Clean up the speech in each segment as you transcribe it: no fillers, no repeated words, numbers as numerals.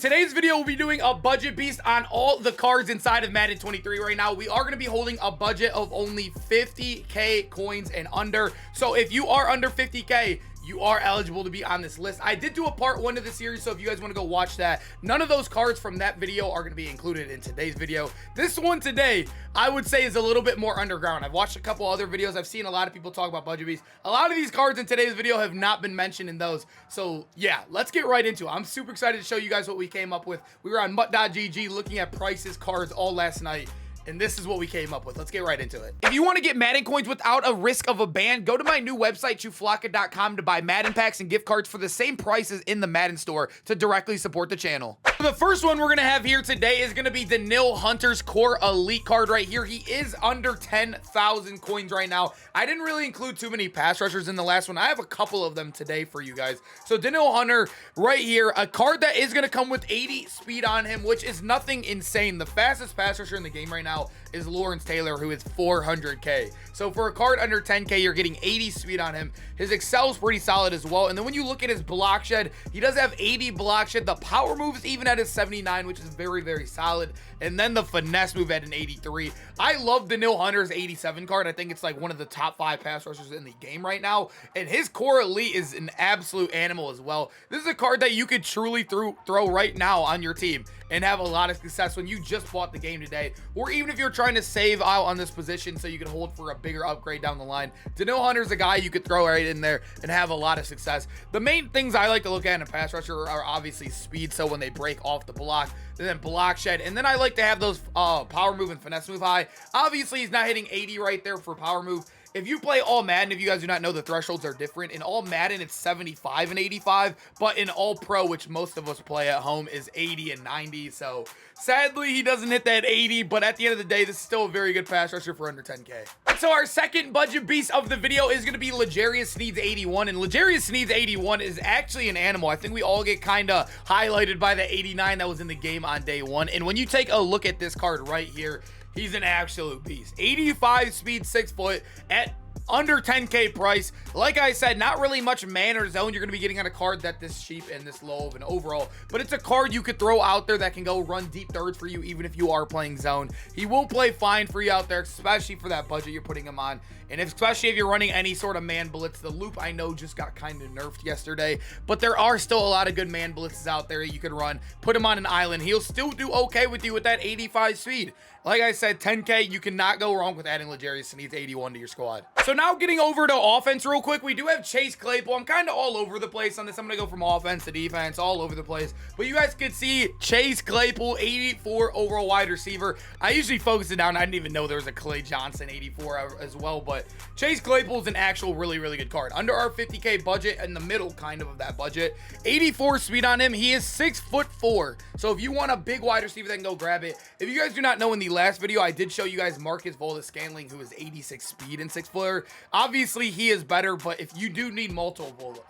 today's video, we'll be doing a budget beast on all the cards inside of Madden 23 right now. We are going to be holding a budget of only 50K coins and under. So if you are under 50K, you are eligible to be on this list. I did do a part 1 of the series, so if you guys want to go watch that, none of those cards from that video are going to be included in today's video. This one today, I would say, is a little bit more underground. I've watched a couple other videos. I've seen a lot of people talk about budget beasts. A lot of these cards in today's video have not been mentioned in those. So yeah, let's get right into it. I'm super excited to show you guys what we came up with. We were on mutt.gg looking at prices, cards all last night, and this is what we came up with. Let's get right into it. If you want to get Madden coins without a risk of a ban, go to my new website, chuflaka.com, to buy Madden packs and gift cards for the same prices in the Madden store to directly support the channel. The first one we're going to have here today is going to be the Nil Hunter's Core Elite card right here. He is under 10,000 coins right now. I didn't really include too many pass rushers in the last one. I have a couple of them today for you guys. So Daniil Hunter right here, a card that is going to come with 80 speed on him, which is nothing insane. The fastest pass rusher in the game right now is Lawrence Taylor, who is 400K. So for a card under 10K, you're getting 80 speed on him. His excel is pretty solid as well. And then when you look at his block shed, he does have 80 block shed. The power move is even at his 79, which is very, very solid. And then the finesse move at an 83. I love the Daniil Hunter's 87 card. I think it's like one of the top 5 pass rushers in the game right now. And his Core Elite is an absolute animal as well. This is a card that you could truly throw right now on your team and have a lot of success when you just bought the game today, or even if you're trying to save out on this position so you can hold for a bigger upgrade down the line. Daniil Hunter's a guy you could throw right in there and have a lot of success. The main things I like to look at in a pass rusher are obviously speed, so when they break off the block, and then block shed, and then I like to have those power move and finesse move high. Obviously, he's not hitting 80 right there for power move. If you play all Madden, if you guys do not know, the thresholds are different. In all Madden, it's 75 and 85, but in all pro, which most of us play at home, is 80 and 90. So sadly, he doesn't hit that 80, but at the end of the day, this is still a very good pass rusher for under 10K. So our second budget beast of the video is going to be Legria Sneed's 81, and Legria Sneed's 81 is actually an animal. I think we all get kind of highlighted by the 89 that was in the game on day 1, and when you take a look at this card right here, he's an absolute beast. 85 speed, 6 foot at under 10K price. Like I said, not really much man or zone you're going to be getting on a card that this cheap and this low of an overall, but it's a card you could throw out there that can go run deep thirds for you even if you are playing zone. He will play fine for you out there, especially for that budget you're putting him on, and especially if you're running any sort of man blitz. The loop, I know, just got kind of nerfed yesterday, but there are still a lot of good man blitzes out there you could run. Put him on an island. He'll still do okay with you with that 85 speed. Like I said, 10K, you cannot go wrong with adding Legria Sneed's 81 to your squad. So now getting over to offense real quick, we do have Chase Claypool. I'm kind of all over the place on this. I'm going to go from offense to defense, all over the place. But you guys could see Chase Claypool, 84 overall wide receiver. I usually focus it down. I didn't even know there was a Clay Johnson 84 as well. But Chase Claypool is an actual really, really good card. Under our 50K budget, in the middle kind of that budget. 84 speed on him. He is 6'4". So if you want a big wide receiver, then go grab it. If you guys do not know, in the last video, I did show you guys Marcus Voldes-Scantling, who is 86 speed and 6'. Obviously, he is better, but if you do need multiple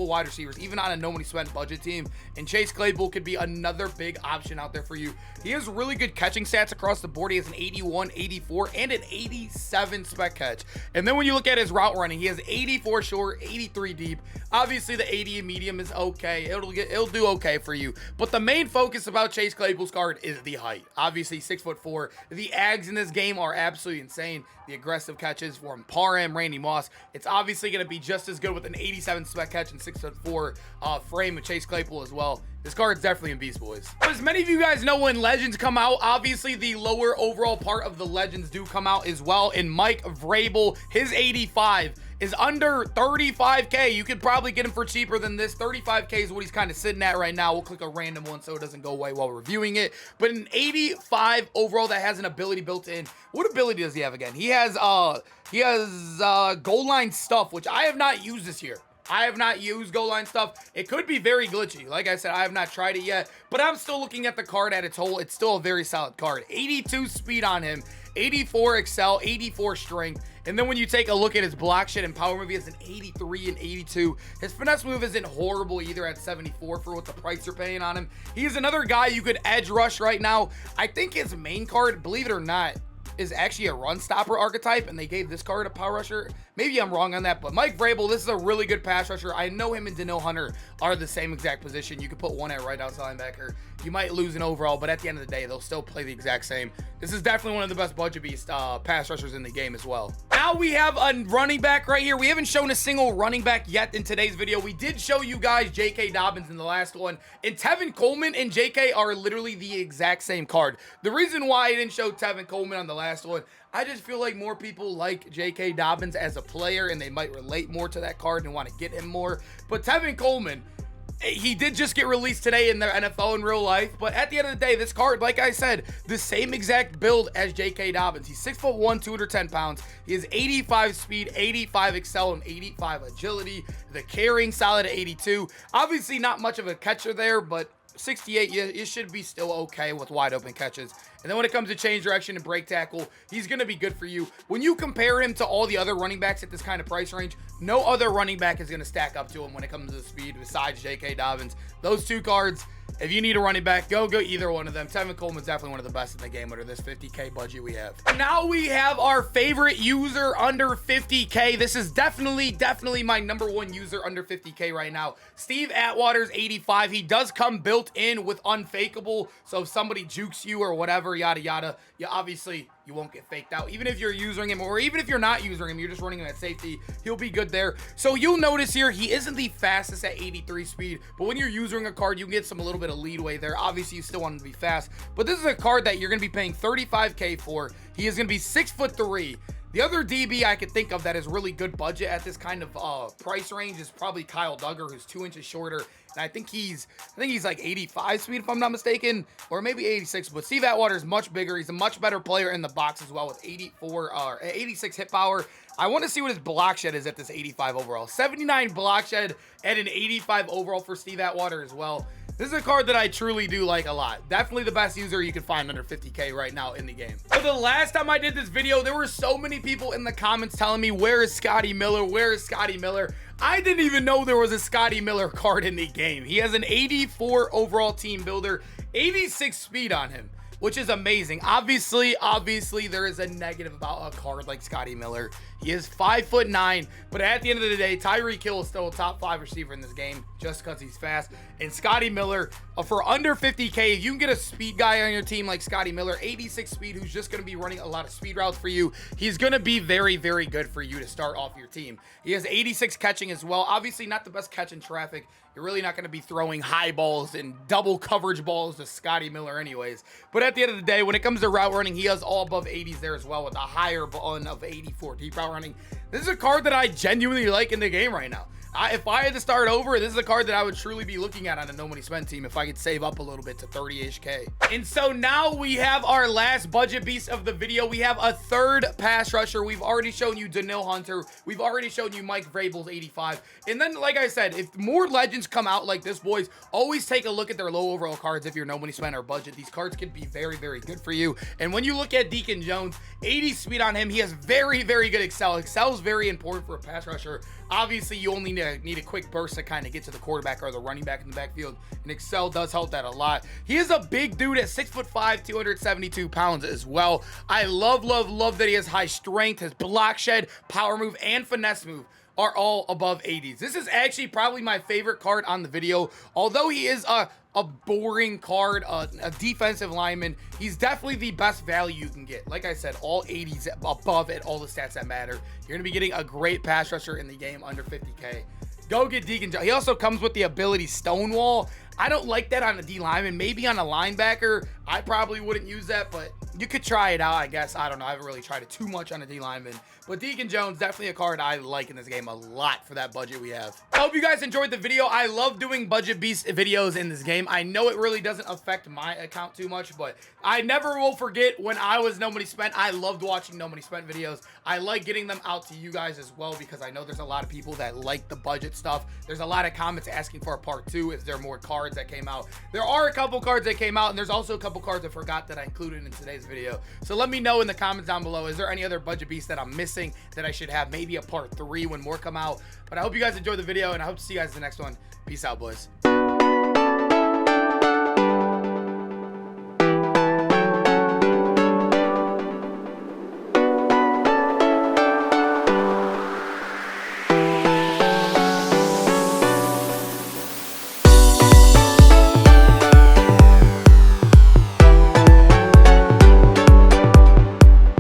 wide receivers, even on a no money spent budget team, and Chase Claypool could be another big option out there for you. He has really good catching stats across the board. He has an 81, 84, and an 87 spec catch. And then when you look at his route running, he has 84 short, 83 deep. Obviously, the 80 medium is okay. It'll do okay for you. But the main focus about Chase Claypool's card is the height. Obviously, 6'4". The ags in this game are absolutely insane. The aggressive catches from Parham, Randy Moss. It's obviously going to be just as good with an 87 spec catch and 6'4" frame with Chase Claypool as well. This card's definitely a beast, boys. As many of you guys know, when Legends come out, obviously the lower overall part of the Legends do come out as well. And Mike Vrabel, his 85 is under 35K. You could probably get him for cheaper than this. 35K is what he's kind of sitting at right now. We'll click a random one so it doesn't go away while reviewing it. But an 85 overall that has an ability built in. What ability does he have again? He has goal line stuff, which I have not used this year. I have not used goal line stuff. It could be very glitchy. Like I said, I have not tried it yet, but I'm still looking at the card at its whole. It's still a very solid card. 82 speed on him, 84 excel, 84 strength. And then when you take a look at his block shed and power move, he has an 83 and 82. His finesse move isn't horrible either at 74 for what the price you're paying on him. He is another guy you could edge rush right now. I think his main card, believe it or not, is actually a run stopper archetype, and they gave this card a power rusher. Maybe I'm wrong on that, but Mike Vrabel, this is a really good pass rusher. I know him and Daniil Hunter are the same exact position. You could put one at right outside linebacker You might lose an overall, but at the end of the day, they'll still play the exact same. This is definitely one of the best budget beast pass rushers in the game as well. Now we have a running back right here. We haven't shown a single running back yet in today's video. We did show you guys J.K. Dobbins in the last one, and Tevin Coleman and J.K. are literally the exact same card. The reason why I didn't show Tevin Coleman on the last one, I just feel like more people like J.K. Dobbins as a player, and they might relate more to that card and want to get him more. But Tevin Coleman, he did just get released today in the NFL in real life, but at the end of the day, this card, like I said, the same exact build as J.K. Dobbins. He's 6'1", 210 pounds. He has 85 speed, 85 excel, and 85 agility. The carrying solid at 82. Obviously, not much of a catcher there, but 68, you should be still okay with wide open catches. And then when it comes to change direction and break tackle, he's going to be good for you. When you compare him to all the other running backs at this kind of price range, no other running back is going to stack up to him when it comes to the speed besides J.K. Dobbins. Those two cards, if you need a running back, go either one of them. Tevin Coleman's definitely one of the best in the game under this 50K budget we have. Now we have our favorite user under 50K. This is definitely my number one user under 50K right now. Steve Atwater's 85. He does come built in with unfakeable, so if somebody jukes you or whatever, yada yada, you won't get faked out. Even if you're using him, or even if you're not using him, you're just running him at safety, he'll be good there. So you'll notice here, he isn't the fastest at 83 speed, but when you're using a card, you can get a little bit of leadway there. Obviously, you still want him to be fast, but this is a card that you're going to be paying 35K for. He is going to be 6'3". The other DB I could think of that is really good budget at this kind of price range is probably Kyle Duggar, who's 2 inches shorter. And I think he's like 85 speed, if I'm not mistaken, or maybe 86. But Steve Atwater is much bigger. He's a much better player in the box as well with 86 hit power. I want to see what his block shed is at this 85 overall. 79 block shed and an 85 overall for Steve Atwater as well. This is a card that I truly do like a lot. Definitely the best user you can find under 50K right now in the game. So the last time I did this video, there were so many people in the comments telling me, where is Scotty Miller? Where is Scotty Miller? I didn't even know there was a Scotty Miller card in the game. He has an 84 overall team builder, 86 speed on him, which is amazing. Obviously, there is a negative about a card like Scotty Miller. He is 5'9", but at the end of the day, Tyreek Hill is still a top 5 receiver in this game just because he's fast. And Scotty Miller, for under 50K, if you can get a speed guy on your team like Scotty Miller, 86 speed, who's just going to be running a lot of speed routes for you, he's going to be very, very good for you to start off your team. He has 86 catching as well. Obviously, not the best catch in traffic. You're really not going to be throwing high balls and double coverage balls to Scotty Miller anyways. But at the end of the day, when it comes to route running, he has all above 80s there as well with a higher one of 84 deep route running. This is a card that I genuinely like in the game right now. If I had to start over, this is a card that I would truly be looking at on a no money spent team if I could save up a little bit to 30-ish K. And so now we have our last budget beast of the video. We have a third pass rusher. We've already shown you Daniil Hunter. We've already shown you Mike Vrabel's 85. And then, like I said, if more legends come out like this, boys, always take a look at their low overall cards if you're no money spent or budget. These cards can be very, very good for you. And when you look at Deacon Jones, 80 speed on him, he has very, very good excel. Excel is very important for a pass rusher. Obviously, you only need a quick burst to kind of get to the quarterback or the running back in the backfield, and excel does help that a lot. He is a big dude at 6'5", 272 pounds as well. I love that he has high strength. His block shed, power move, and finesse move are all above 80s. This is actually probably my favorite card on the video. Although he is a boring card, a defensive lineman, he's definitely the best value you can get. Like I said, all 80s above at all the stats that matter. You're going to be getting a great pass rusher in the game under 50K. Go get Deacon Jones. He also comes with the ability Stonewall. I don't like that on a D lineman. Maybe on a linebacker, I probably wouldn't use that, but you could try it out, I guess. I don't know. I haven't really tried it too much on a D lineman. But Deacon Jones, definitely a card I like in this game a lot for that budget we have. I hope you guys enjoyed the video. I love doing budget beast videos in this game. I know it really doesn't affect my account too much, but I never will forget when I was no money spent. I loved watching no money spent videos. I like getting them out to you guys as well because I know there's a lot of people that like the budget stuff. There's a lot of comments asking for a part 2. Is there more cards that came out? There are a couple cards that came out, and there's also a couple cards I forgot that I included in today's video. So let me know in the comments down below. Is there any other budget beast that I'm missing that I should have? Maybe a part 3 when more come out. But I hope you guys enjoyed the video, and I hope to see you guys in the next one. Peace out, boys.